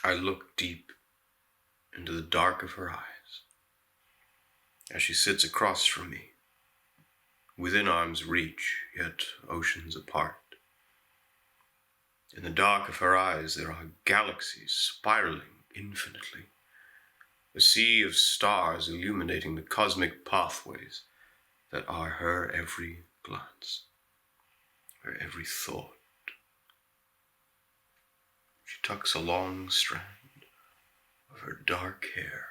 I look deep into the dark of her eyes as she sits across from me, within arm's reach, yet oceans apart. In the dark of her eyes there are galaxies spiraling infinitely, a sea of stars illuminating the cosmic pathways that are her every glance, her every thought. She tucks a long strand of her dark hair,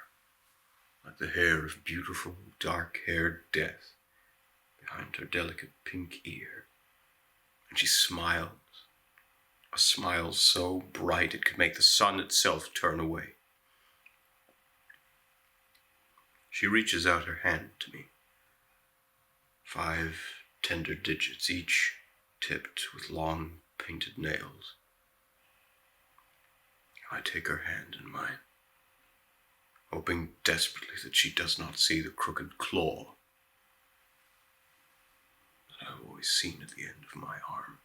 like the hair of beautiful, dark-haired death, behind her delicate pink ear, and she smiles, a smile so bright it could make the sun itself turn away. She reaches out her hand to me, 5 tender digits, each tipped with long painted nails. I take her hand in mine, hoping desperately that she does not see the crooked claw that I've always seen at the end of my arm.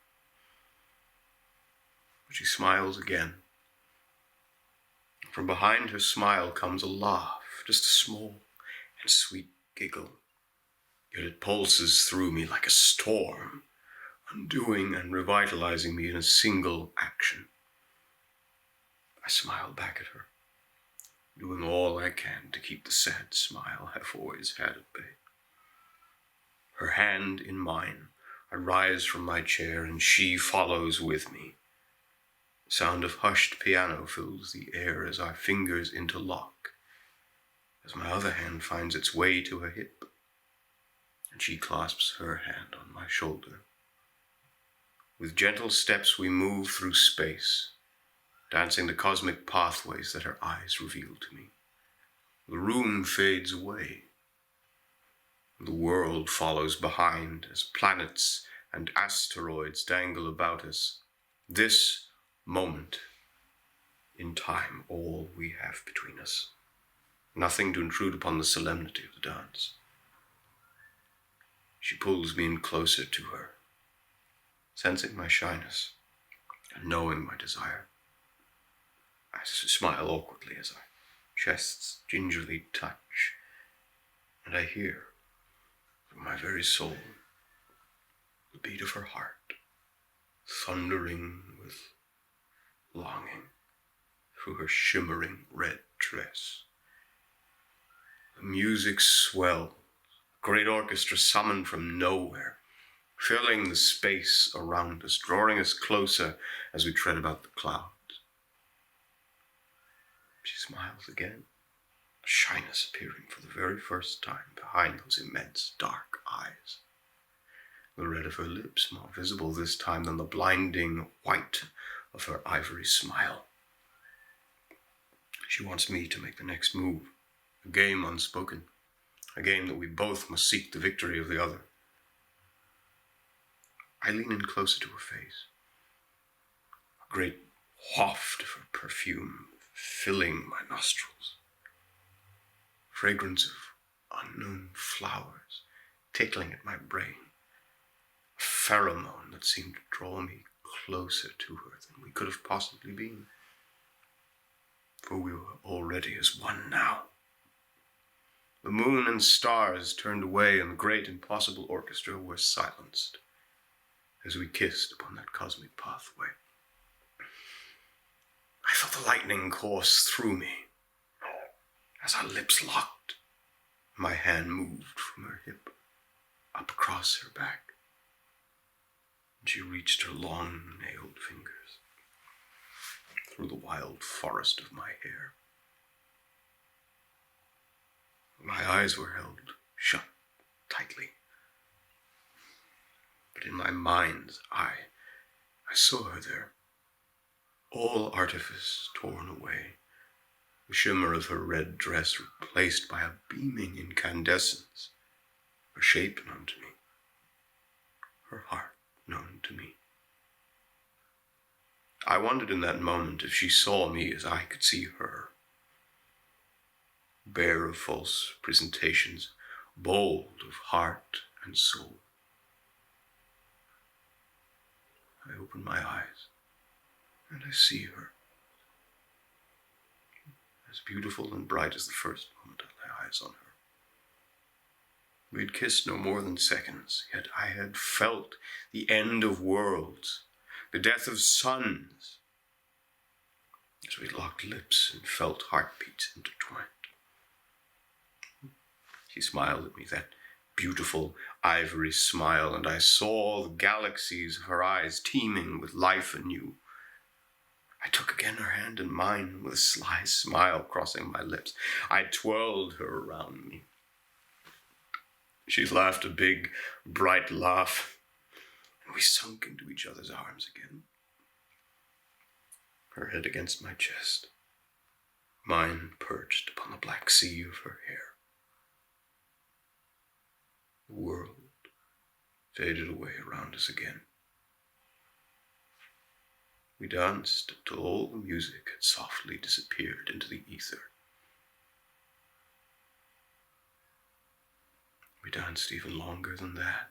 But she smiles again. From behind her smile comes a laugh, just a small and sweet giggle. Yet it pulses through me like a storm, undoing and revitalizing me in a single action. I smile back at her, doing all I can to keep the sad smile I've always had at bay. Her hand in mine, I rise from my chair and she follows with me. The sound of hushed piano fills the air as our fingers interlock, as my other hand finds its way to her hip, and she clasps her hand on my shoulder. With gentle steps we move through space, dancing the cosmic pathways that her eyes reveal to me. The room fades away. The world follows behind as planets and asteroids dangle about us. This moment in time, all we have between us. Nothing to intrude upon the solemnity of the dance. She pulls me in closer to her, sensing my shyness and knowing my desire. I smile awkwardly as our chests gingerly touch, and I hear, from my very soul, the beat of her heart, thundering with longing through her shimmering red dress. The music swells, a great orchestra summoned from nowhere, filling the space around us, drawing us closer as we tread about the clouds. She smiles again, a shyness appearing for the very first time behind those immense dark eyes. The red of her lips more visible this time than the blinding white of her ivory smile. She wants me to make the next move, a game unspoken, a game that we both must seek the victory of the other. I lean in closer to her face, a great waft of her perfume filling my nostrils, fragrance of unknown flowers tickling at my brain, a pheromone that seemed to draw me closer to her than we could have possibly been, for we were already as one now. The moon and stars turned away and the great impossible orchestra were silenced as we kissed upon that cosmic pathway. I felt the lightning course through me as our lips locked. My hand moved from her hip up across her back, and she reached her long-nailed fingers through the wild forest of my hair. My eyes were held shut tightly, but in my mind's eye, I saw her there, all artifice torn away, the shimmer of her red dress replaced by a beaming incandescence, her shape known to me, her heart known to me. I wondered in that moment if she saw me as I could see her, bare of false presentations, bold of heart and soul. I open my eyes, and I see her. as beautiful and bright as the first moment I lay eyes on her. We had kissed no more than seconds, yet I had felt the end of worlds, the death of suns, as we locked lips and felt heartbeats intertwined. She smiled at me, that beautiful ivory smile, and I saw the galaxies of her eyes teeming with life anew. I took again her hand in mine, with a sly smile crossing my lips. I twirled her around me. She laughed a big, bright laugh, and we sunk into each other's arms again. Her head against my chest, mine perched upon the black sea of her hair. The world faded away around us again. We danced until all the music had softly disappeared into the ether. We danced even longer than that,